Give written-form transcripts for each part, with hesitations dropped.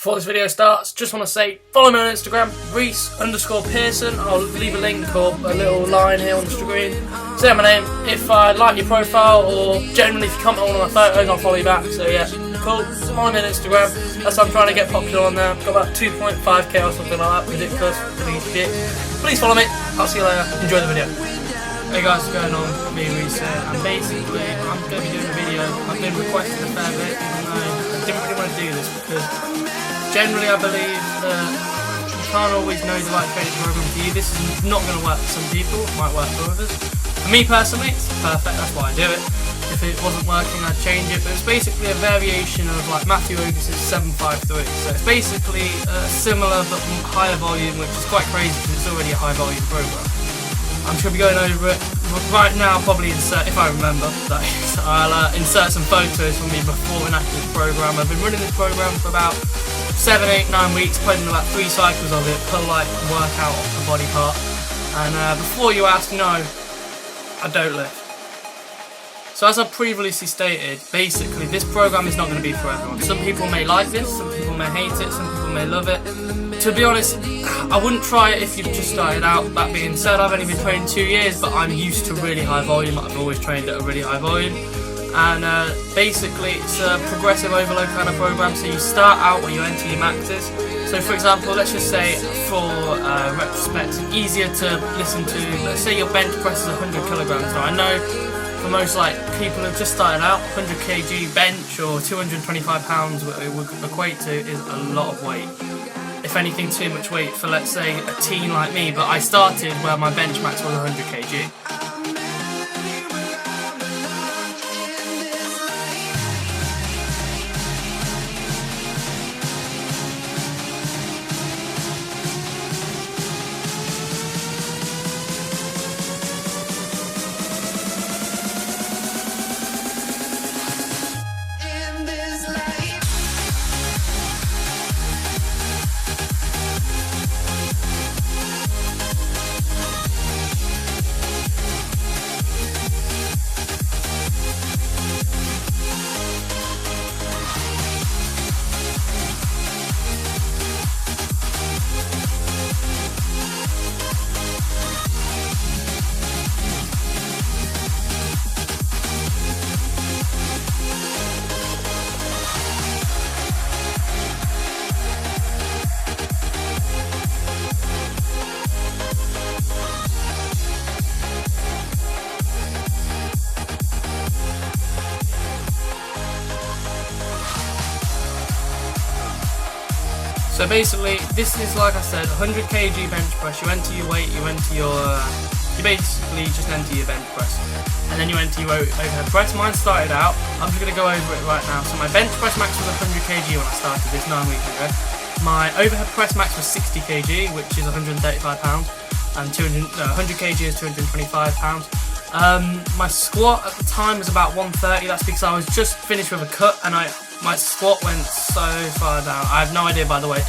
Before this video starts, just want to say follow me on Instagram, Reese_Pearson. I'll leave a link or a little line here on the screen. Say my name. If I like your profile, or generally if you comment on one of my photos, I'll follow you back. So yeah, cool. Follow me on Instagram. That's what I'm trying to get popular on there. I've got about 2.5k or something like that. Ridiculous. Please follow me. I'll see you later. Enjoy the video. Hey guys, what's going on? Me, Reese here. And basically, I'm going to be doing a video. I've been requested a fair bit, even though I didn't really want to do this because generally I believe that you can't always know the right training program for you. This is not going to work for some people, it might work for others. For me personally, it's perfect, that's why I do it. If it wasn't working, I'd change it, but it's basically a variation of like Matthew ogus753. So it's basically a similar but higher volume, which is quite crazy because it's already a high volume program. I'm just going to be going over it right now. I'll probably insert, if I remember, that is, I'll insert some photos from me before and after this program. I've been running this program for about 7, 8, 9 weeks, putting about 3 cycles of it per like workout of the body part. And before you ask, no, I don't lift. So as I previously stated, basically this program is not going to be for everyone. Some people may like this, some people may hate it, some people may love it. To be honest, I wouldn't try it if you've just started out. That being said, I've only been training 2 years, but I'm used to really high volume. I've always trained at a really high volume. And basically it's a progressive overload kind of program. So you start out where you enter your maxes. So for example, let's just say for retrospect, it's easier to listen to, let's say your bench press is 100 kilograms. Now I know for most like people who've just started out, 100 kg bench or 225 pounds, what it would equate to is a lot of weight. If anything, too much weight for, let's say, a teen like me, but I started where my bench max was 100 kg. So basically, this is like I said, 100 kg bench press. You enter your weight, you enter your, you basically just enter your bench press, and then you enter your overhead press. Mine started out, I'm just going to go over it right now. So my bench press max was 100 kg when I started this 9 weeks ago. My overhead press max was 60 kg, which is 135 pounds, and 100 kg is 225 pounds. My squat at the time was about 130. That's because I was just finished with a cut and my squat went so far down. I have no idea, by the way,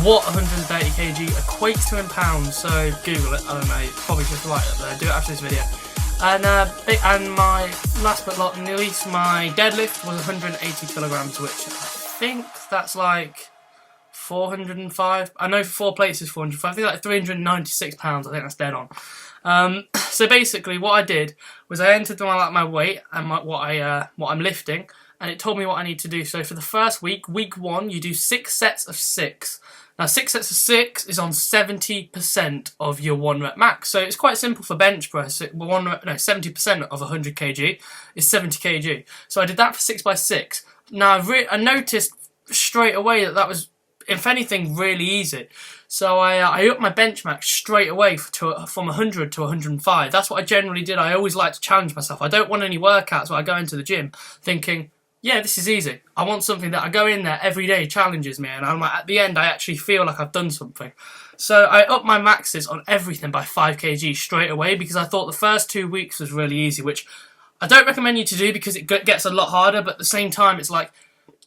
what 130 kg equates to in pounds. So Google it. I don't know. Probably just right up there. Do it after this video. And my last but not least, my deadlift was 180 kilograms, which I think that's like 405. I know 4 plates is 405. I think like 396 pounds. I think that's dead on. So basically, what I did was I entered my weight and what I'm lifting, and it told me what I need to do. So for the first week, week 1, you do 6 sets of 6. Now 6 sets of 6 is on 70% of your 1 rep max. So it's quite simple for bench press. 70% of 100 kg is 70 kg. So I did that for 6 by 6. Now I noticed straight away that was, if anything, really easy. So I upped my bench max straight away from 100 to 105. That's what I generally did. I always like to challenge myself. I don't want any workouts where I go into the gym thinking, yeah, this is easy. I want something that I go in there every day, challenges me, and I'm like, at the end I actually feel like I've done something. So I upped my maxes on everything by 5 kg straight away because I thought the first 2 weeks was really easy, which I don't recommend you to do because it gets a lot harder, but at the same time it's like,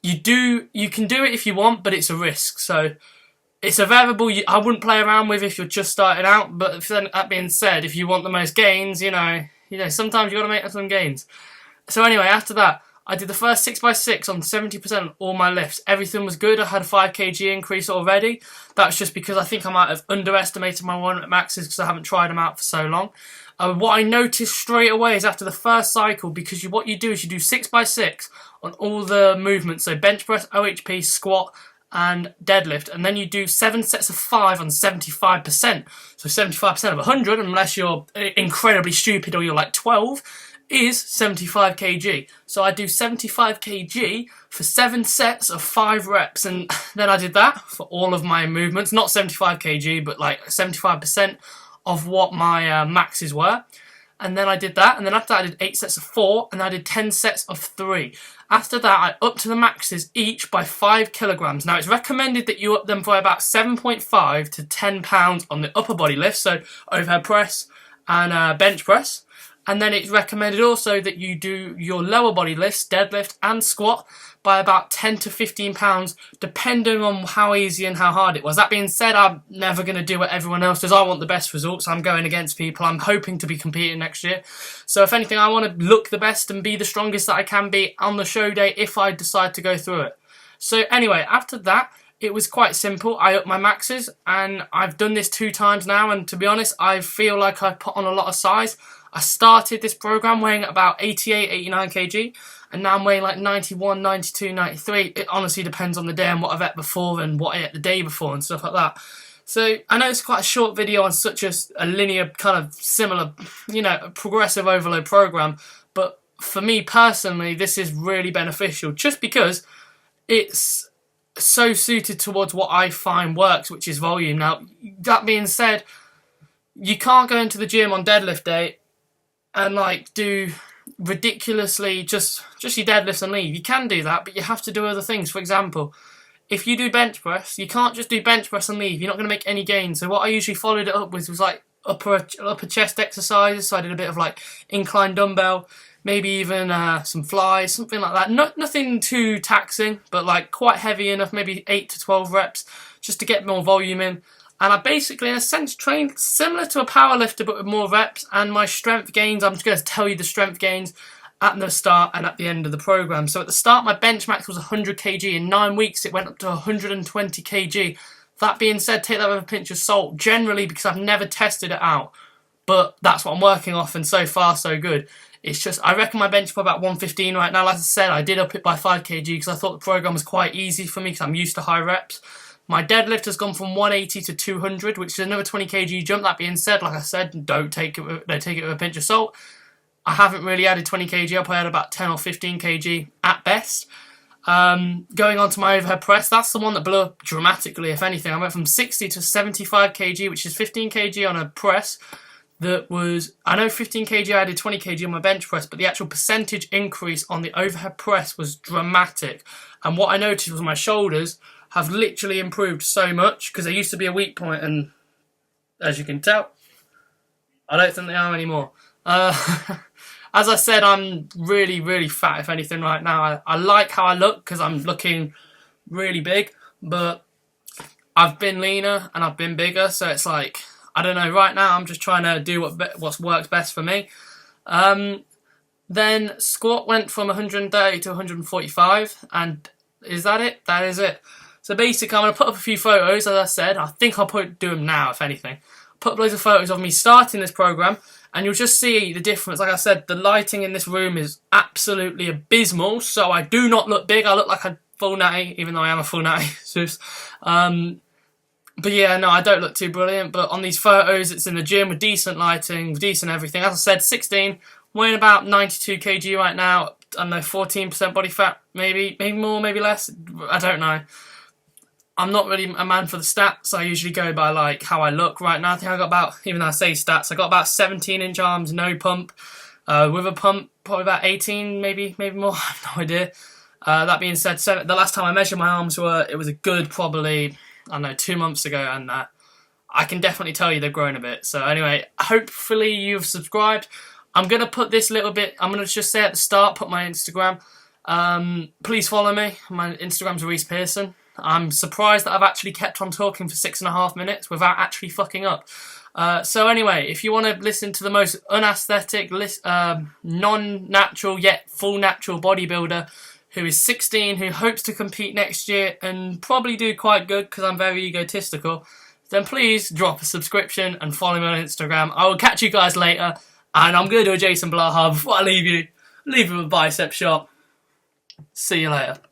you can do it if you want, but it's a risk. So it's a variable I wouldn't play around with if you're just starting out. But that being said, if you want the most gains, you know, sometimes you got to make some gains. So anyway, after that, I did the first 6x6 on 70% of all my lifts. Everything was good. I had a 5 kg increase already. That's just because I think I might have underestimated my 1 rep maxes because I haven't tried them out for so long. What I noticed straight away is after the first cycle, because what you do is you do 6x6 on all the movements, so bench press, OHP, squat, and deadlift, and then you do 7 sets of 5 on 75%. So 75% of 100, unless you're incredibly stupid or you're like 12, is 75 kg. So I do 75 kg for 7 sets of 5 reps, and then I did that for all of my movements. Not 75 kg, but like 75% of what my maxes were. And then I did that, and then after that I did 8 sets of 4, and I did 10 sets of 3. After that, I upped to the maxes each by 5 kilograms. Now, it's recommended that you up them by about 7.5 to 10 pounds on the upper body lift, so overhead press and bench press. And then it's recommended also that you do your lower body lifts, deadlift and squat, by about 10 to 15 pounds, depending on how easy and how hard it was. That being said, I'm never going to do what everyone else does. I want the best results. I'm going against people. I'm hoping to be competing next year. So if anything, I want to look the best and be the strongest that I can be on the show day if I decide to go through it. So anyway, after that, it was quite simple. I upped my maxes, and I've done this 2 times now, and to be honest, I feel like I've put on a lot of size. I started this program weighing at about 88, 89 kg, and now I'm weighing like 91, 92, 93. It honestly depends on the day and what I've ate before and what I ate the day before and stuff like that. So I know it's quite a short video on such a linear kind of similar, progressive overload program, but for me personally, this is really beneficial just because it's so suited towards what I find works, which is volume. Now, that being said, you can't go into the gym on deadlift day and like do ridiculously just your deadlifts and leave. You can do that, but you have to do other things. For example, if you do bench press, you can't just do bench press and leave. You're not going to make any gains. So what I usually followed it up with was like upper chest exercises. So I did a bit of like incline dumbbell, maybe even some flies, something like that. Nothing too taxing, but like quite heavy enough, maybe 8 to 12 reps, just to get more volume in. And I basically, in a sense, trained similar to a powerlifter, but with more reps. And my strength gains, I'm just going to tell you the strength gains at the start and at the end of the program. So at the start, my bench max was 100 kg. In 9 weeks, it went up to 120 kg. That being said, take that with a pinch of salt, generally because I've never tested it out. But that's what I'm working off, and so far, so good. It's just, I reckon my bench for about 115 right now. Like I said, I did up it by 5 kg because I thought the program was quite easy for me because I'm used to high reps. My deadlift has gone from 180 to 200, which is another 20 kg jump. That being said, like I said, don't take it with a pinch of salt. I haven't really added 20 kg up. I had about 10 or 15 kg at best. Going on to my overhead press, that's the one that blew up dramatically, if anything. I went from 60 to 75 kg, which is 15 kg on a press. That was, I know 15 kg, I did 20 kg on my bench press, but the actual percentage increase on the overhead press was dramatic. And what I noticed was my shoulders have literally improved so much, because they used to be a weak point, and as you can tell, I don't think they are anymore. As I said, I'm really, really fat, if anything, right now. I like how I look, because I'm looking really big, but I've been leaner and I've been bigger, so it's like, I don't know, right now I'm just trying to do what works best for me. Then squat went from 130 to 145, and is that it? That is it. So basically, I'm going to put up a few photos, as I said. I think I'll do them now, if anything. Put up loads of photos of me starting this program, and you'll just see the difference. Like I said, the lighting in this room is absolutely abysmal, so I do not look big. I look like a full natty, even though I am a full natty. But yeah, no, I don't look too brilliant. But on these photos, it's in the gym with decent lighting, with decent everything. As I said, 16, weighing about 92 kg right now. I don't know, 14% body fat, maybe more, maybe less. I don't know. I'm not really a man for the stats. I usually go by like how I look right now. I think I got about, even though I say stats, I got about 17-inch arms, no pump. With a pump, probably about 18, maybe more. I have no idea. That being said, the last time I measured my arms it was a good probably, I don't know, 2 months ago, and I can definitely tell you they've grown a bit. So anyway, hopefully you've subscribed. I'm going to put this little bit, I'm going to just say at the start, put my Instagram. Please follow me. My Instagram's Reese Pearson. I'm surprised that I've actually kept on talking for 6.5 minutes without actually fucking up. So anyway, if you want to listen to the most unaesthetic, non-natural yet full natural bodybuilder who is 16, who hopes to compete next year and probably do quite good because I'm very egotistical, then please drop a subscription and follow me on Instagram. I will catch you guys later, and I'm going to do a Jason Blahar before I leave you. Leave you with a bicep shot. See you later.